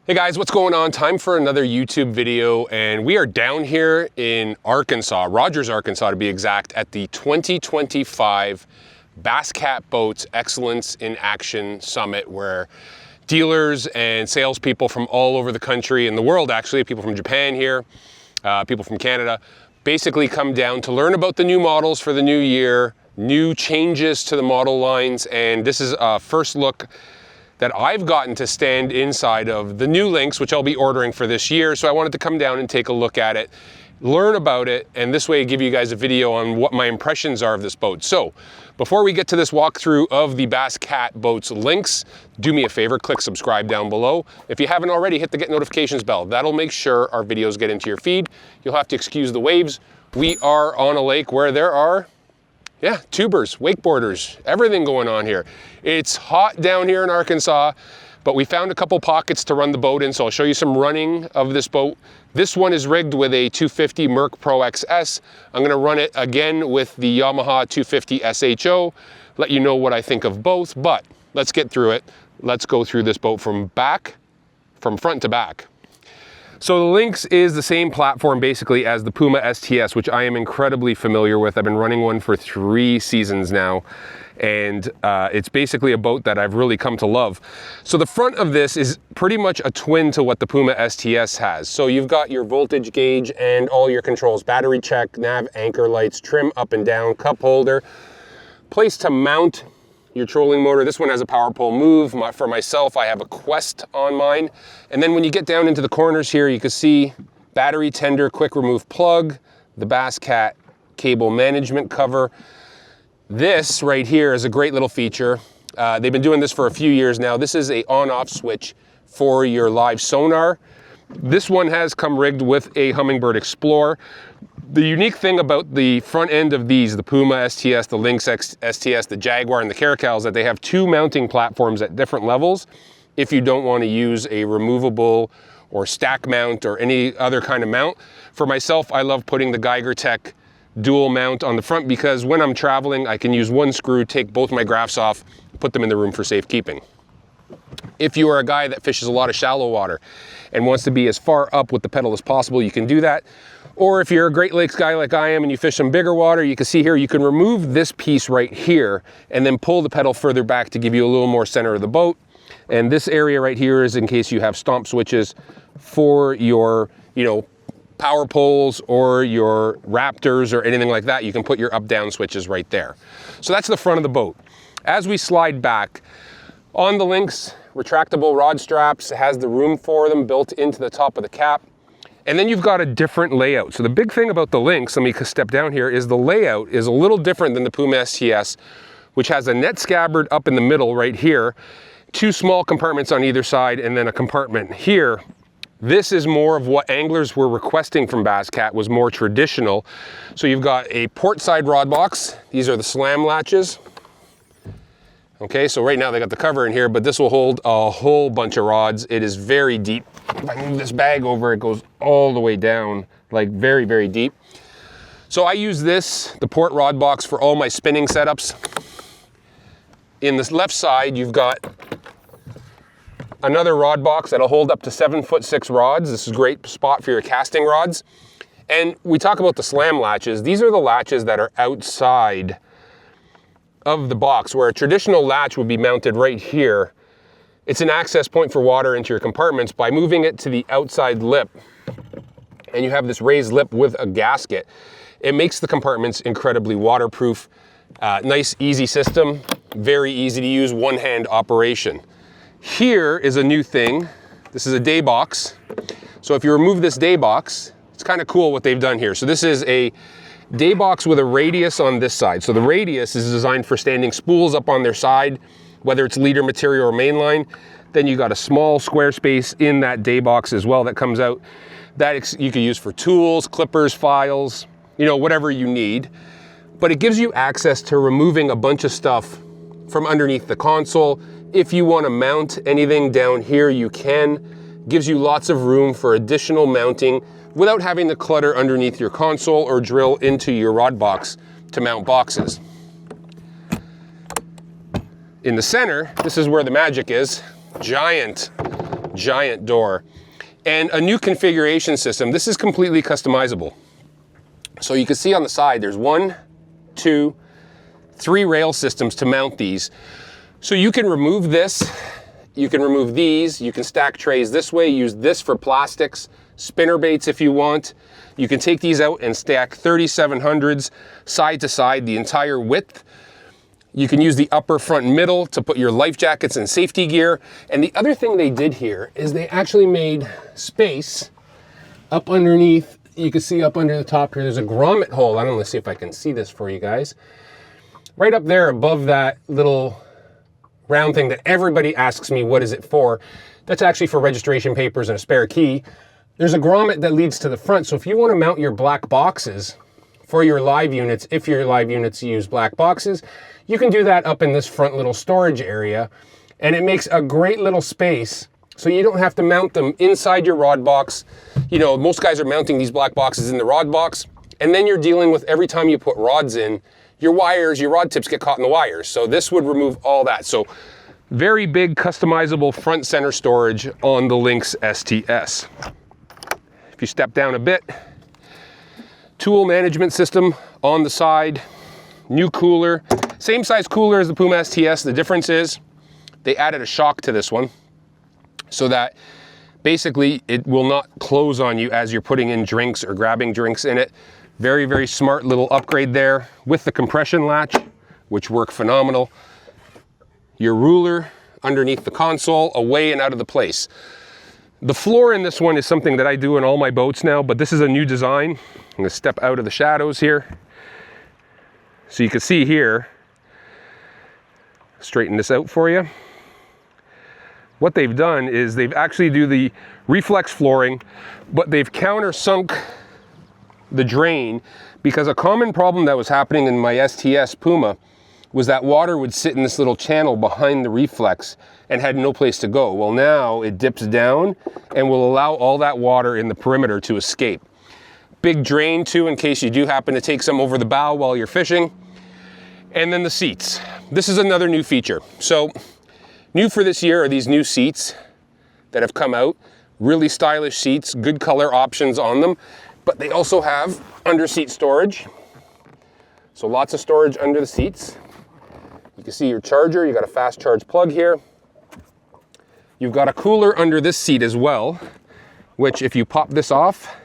Hey guys, what's going on? Time for another YouTube video, and we are down here in Arkansas, Rogers, Arkansas to be exact, at the 2025 Bass Cat Boats Excellence in Action Summit, where dealers and salespeople from all over the country and the world, actually, people from Japan here, people from Canada, basically come down to learn about the new models for the new year, new changes to the model lines, and this is a first look that I've gotten to stand inside of the new LYNX, which I'll be ordering for this year. So I wanted to come down and take a look at it, learn about it, and this way give you guys a video on what my impressions are of this boat. So before we get to this walkthrough of the Bass Cat Boats LYNX, do me a favor, click subscribe down below. If you haven't already, hit the get notifications bell. That'll make sure our videos get into your feed. You'll have to excuse the waves. We are on a lake where there are tubers, wakeboarders, everything going on here. It's hot down here in Arkansas, but we found a couple pockets to run the boat in, so I'll show you some running of this boat. This one is rigged with a 250 Merc Pro XS. I'm gonna run it again with the Yamaha 250 SHO, let you know what I think of both, but let's get through it. Let's go through this boat from front to back. So the LYNX is the same platform basically as the Puma STS, which I am incredibly familiar with. I've been running one for 3 seasons now, and it's basically a boat that I've really come to love. So the front of this is pretty much a twin to what the Puma STS has. So you've got your voltage gauge and all your controls, battery check, nav, anchor lights, trim up and down, cup holder, place to mount your trolling motor. This one has a power pole move. For myself, I have a Quest on mine. And then when you get down into the corners here, you can see battery tender, quick remove plug, the Bass Cat cable management cover. This right here is a great little feature. They've been doing this for a few years now. This is a on-off switch for your live sonar. This one has come rigged with a Humminbird Explorer. The unique thing about the front end of these, the Puma STS, the LYNX STS, the Jaguar, and the Caracal, is that they have 2 mounting platforms at different levels if you don't want to use a removable or stack mount or any other kind of mount. For myself, I love putting the Geiger Tech dual mount on the front because when I'm traveling, I can use one screw, take both my graphs off, put them in the room for safekeeping. If you are a guy that fishes a lot of shallow water and wants to be as far up with the pedal as possible, you can do that. Or if you're a Great Lakes guy like I am and you fish some bigger water, you can see here, you can remove this piece right here and then pull the pedal further back to give you a little more center of the boat. And this area right here is in case you have stomp switches for your, power poles or your Raptors or anything like that. You can put your up-down switches right there. So that's the front of the boat. As we slide back, on the LYNX, retractable rod straps, it has the room for them built into the top of the cap. And then you've got a different layout. So the big thing about the LYNX, let me step down here, is the layout is a little different than the Puma STS, which has a net scabbard up in the middle right here, 2 small compartments on either side, and then a compartment here. This is more of what anglers were requesting from Bass Cat, was more traditional. So you've got a port side rod box. These are the slam latches. Okay, so right now they got the cover in here, but this will hold a whole bunch of rods. It is very deep. If I move this bag over, it goes all the way down, like very, very deep. So I use this, the port rod box, for all my spinning setups. In this left side, you've got another rod box that'll hold up to 7'6" rods. This is a great spot for your casting rods. And we talk about the slam latches. These are the latches that are outside of the box, where a traditional latch would be mounted right here. It's an access point for water into your compartments. By moving it to the outside lip, and you have this raised lip with a gasket, it makes the compartments incredibly waterproof. Nice, easy system, very easy to use, one-hand operation. Here is a new thing. This is a day box. So if you remove this day box, it's kind of cool what they've done here. So this is a day box with a radius on this side. So the radius is designed for standing spools up on their side, whether it's leader material or mainline. Then you got a small square space in that day box as well that comes out. That you can use for tools, clippers, files, whatever you need. But it gives you access to removing a bunch of stuff from underneath the console. If you want to mount anything down here, you can. Gives you lots of room for additional mounting without having to clutter underneath your console or drill into your rod box to mount boxes. In the center, this is where the magic is. Giant giant door, and a new configuration system. This is completely customizable. So you can see on the side, there's 1, 2, 3 rail systems to mount these. So you can remove this, you can remove these, you can stack trays this way, use this for plastics, spinner baits if you want. You can take these out and stack 3700s side to side, the entire width. You can use the upper, front, and middle to put your life jackets and safety gear. And the other thing they did here is they actually made space up underneath. You can see up under the top here, there's a grommet hole. I don't know, let's see if I can see this for you guys. Right up there above that little round thing that everybody asks me, what is it for? That's actually for registration papers and a spare key. There's a grommet that leads to the front. So if you want to mount your black boxes for your live units, if your live units use black boxes, you can do that up in this front little storage area. And it makes a great little space so you don't have to mount them inside your rod box. You know, most guys are mounting these black boxes in the rod box, and then you're dealing with every time you put rods in, your wires, your rod tips get caught in the wires. So this would remove all that. So very big customizable front center storage on the LYNX STS. If you step down a bit, tool management system on the side, new cooler, same size cooler as the Puma STS. The difference is they added a shock to this one so that basically it will not close on you as you're putting in drinks or grabbing drinks in it. Very, very smart little upgrade there with the compression latch, which work phenomenal. Your ruler underneath the console, away and out of the place. The floor in this one is something that I do in all my boats now, but this is a new design. I'm gonna step out of the shadows here. So you can see here, straighten this out for you. What they've done is they've actually do the reflex flooring, but they've countersunk the drain, because a common problem that was happening in my STS Puma was that water would sit in this little channel behind the reflex and had no place to go. Well, now it dips down and will allow all that water in the perimeter to escape. Big drain too, in case you do happen to take some over the bow while you're fishing. And then the seats. This is another new feature. So new for this year are these new seats that have come out. Really stylish seats, good color options on them. But they also have under seat storage. So lots of storage under the seats. You can see your charger, you got a fast charge plug here. You've got a cooler under this seat as well, which if you pop this off,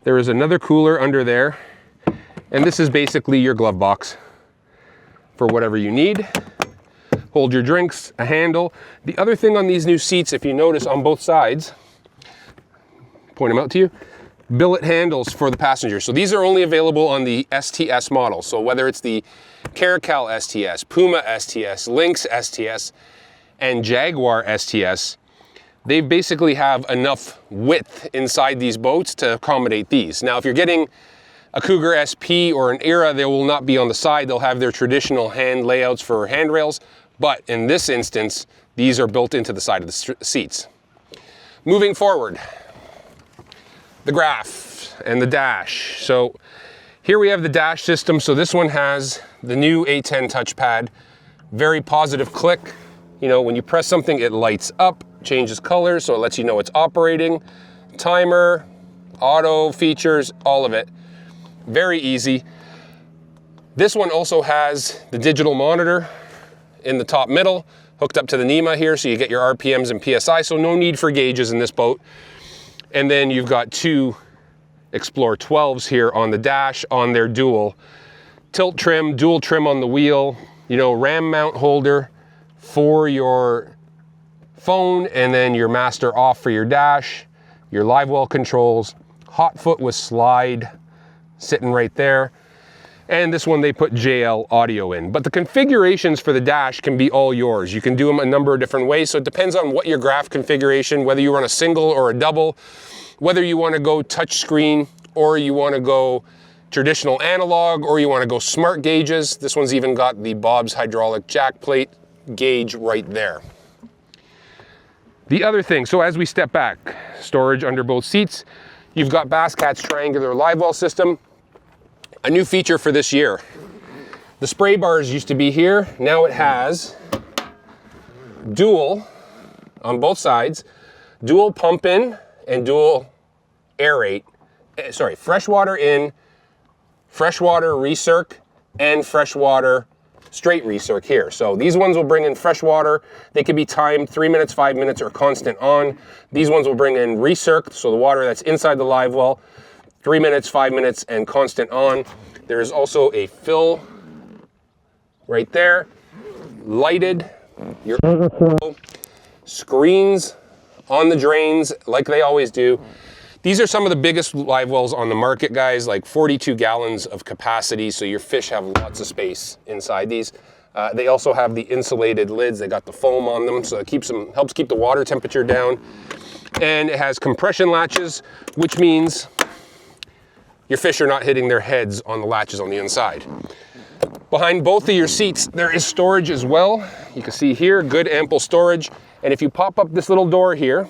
there is another cooler under there. And this is basically your glove box for whatever you need. Hold your drinks, a handle. The other thing on these new seats, if you notice on both sides, point them out to you, billet handles for the passenger. So these are only available on the STS model. So whether it's the Caracal STS, Puma STS, LYNX STS, and Jaguar STS, they basically have enough width inside these boats to accommodate these. Now, if you're getting a Cougar SP or an Era, they will not be on the side. They'll have their traditional hand layouts for handrails. But in this instance, these are built into the side of the seats. Moving forward, the graph and the dash. So here we have the dash system. So this one has the new A10 touchpad, very positive click. You know, when you press something, it lights up, changes colors, so it lets you know it's operating. Timer, auto features, all of it. Very easy. This one also has the digital monitor in the top middle, hooked up to the NEMA here, so you get your RPMs and PSI, so no need for gauges in this boat. And then you've got two Explore 12s here on the dash on their dual tilt trim, dual trim on the wheel, you know, ram mount holder for your phone, and then your master off for your dash, your Livewell controls, hot foot with slide sitting right there. And this one they put JL audio in. But the configurations for the dash can be all yours. You can do them a number of different ways. So it depends on what your graph configuration, whether you run a single or a double, whether you want to go touch screen or you want to go traditional analog or you want to go smart gauges. This one's even got the Bob's hydraulic jack plate gauge right there. The other thing, so as we step back, storage under both seats, you've got Basscat's triangular Livewell system. A new feature for this year. The spray bars used to be here. Now it has dual on both sides dual pump in and dual aerate. Sorry, freshwater in, freshwater recirc, and freshwater straight recirc here. So these ones will bring in freshwater. They can be timed 3 minutes, 5 minutes, or constant on. These ones will bring in recirc, so the water that's inside the live well, 3 minutes, 5 minutes, and constant on. There is also a fill right there, lighted, your overflow, screens on the drains like they always do. These are some of the biggest live wells on the market, guys, like 42 gallons of capacity, so your fish have lots of space inside these. They also have the insulated lids. They got the foam on them, so it helps keep the water temperature down. And it has compression latches, which means your fish are not hitting their heads on the latches on the inside. Behind both of your seats, there is storage as well. You can see here, good ample storage. And if you pop up this little door here,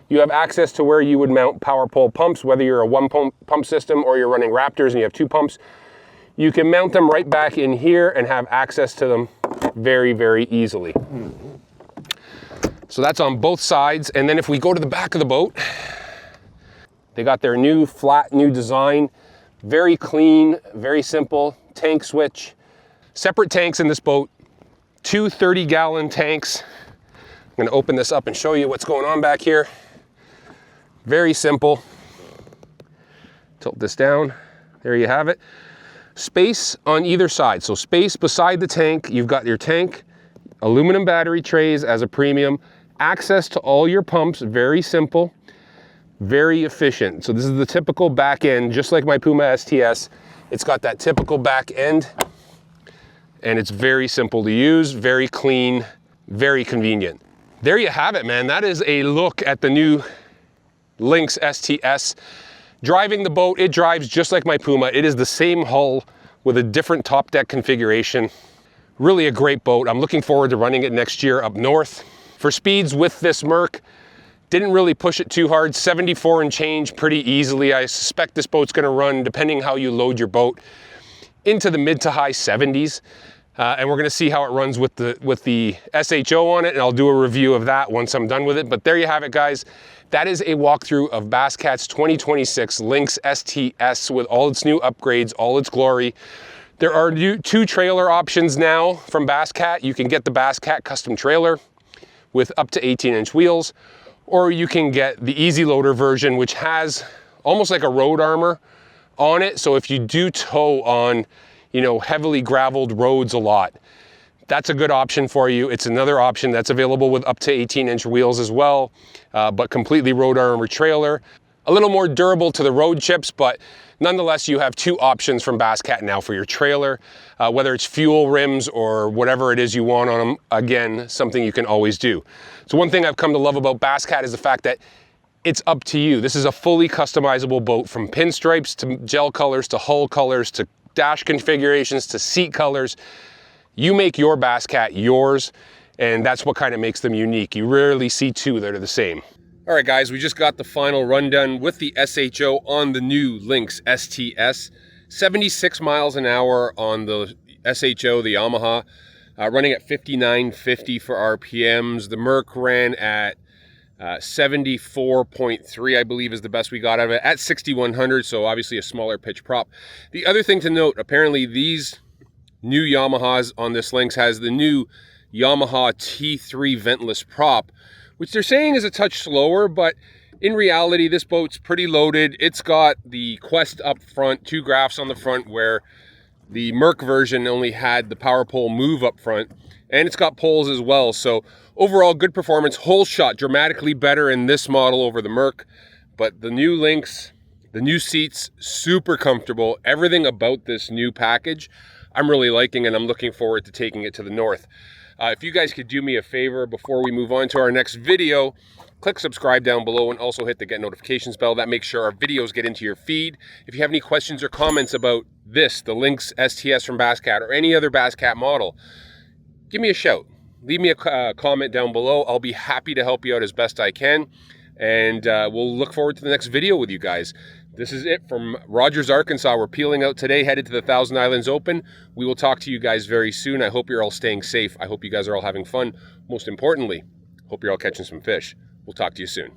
you have access to where you would mount power pole pumps, whether you're a one pump system or you're running Raptors and you have 2 pumps. You can mount them right back in here and have access to them very, very easily. So that's on both sides. And then if we go to the back of the boat, they got their new flat, new design. Very clean, very simple. Tank switch. Separate tanks in this boat. 2 30-gallon tanks. I'm going to open this up and show you what's going on back here. Very simple. Tilt this down. There you have it. Space on either side. So space beside the tank. You've got your tank, aluminum battery trays as a premium. Access to all your pumps. Very simple. Very efficient. So this is the typical back end, just like my Puma STS. It's got that typical back end. And it's very simple to use. Very clean. Very convenient. There you have it, man. That is a look at the new LYNX STS. Driving the boat, it drives just like my Puma. It is the same hull with a different top deck configuration. Really a great boat. I'm looking forward to running it next year up north. For speeds with this Merc, didn't really push it too hard. 74 and change pretty easily. I suspect this boat's gonna run, depending how you load your boat, into the mid to high 70s. And we're gonna see how it runs with the SHO on it, and I'll do a review of that once I'm done with it. But there you have it, guys. That is a walkthrough of Basscat's 2026 LYNX STS with all its new upgrades, all its glory. There are 2 trailer options now from Basscat. You can get the Basscat custom trailer with up to 18-inch wheels, or you can get the Easy Loader version, which has almost like a road armor on it. So if you do tow on, you know, heavily graveled roads a lot, that's a good option for you. It's another option that's available with up to 18-inch wheels as well, but completely road armor trailer. A little more durable to the road chips, but nonetheless, you have 2 options from Basscat now for your trailer, whether it's fuel, rims, or whatever it is you want on them. Again, something you can always do. So one thing I've come to love about Basscat is the fact that it's up to you. This is a fully customizable boat, from pinstripes to gel colors to hull colors to dash configurations to seat colors. You make your Basscat yours, and that's what kind of makes them unique. You rarely see 2 that are the same. All right, guys, we just got the final rundown with the SHO on the new LYNX STS. 76 miles an hour on the SHO, the Yamaha, running at 5950 for RPMs. The Merc ran at 74.3, I believe, is the best we got out of it, at 6100, so obviously a smaller pitch prop. The other thing to note, apparently these new Yamahas on this LYNX has the new Yamaha T3 ventless prop, which they're saying is a touch slower, but in reality, this boat's pretty loaded. It's got the Quest up front, 2 graphs on the front, where the Merc version only had the power pole move up front, and it's got poles as well. So overall, good performance. Hole shot dramatically better in this model over the Merc, but the new LYNX, the new seats, super comfortable. Everything about this new package I'm really liking, and I'm looking forward to taking it to the north. If you guys could do me a favor before we move on to our next video, click subscribe down below and also hit the get notifications bell. That makes sure our videos get into your feed. If you have any questions or comments about this, the LYNX STS from Basscat, or any other Basscat model, give me a shout. Leave me a comment down below. I'll be happy to help you out as best I can. And we'll look forward to the next video with you guys. This is it from Rogers, Arkansas. We're peeling out today, headed to the Thousand Islands Open. We will talk to you guys very soon. I hope you're all staying safe. I hope you guys are all having fun. Most importantly, hope you're all catching some fish. We'll talk to you soon.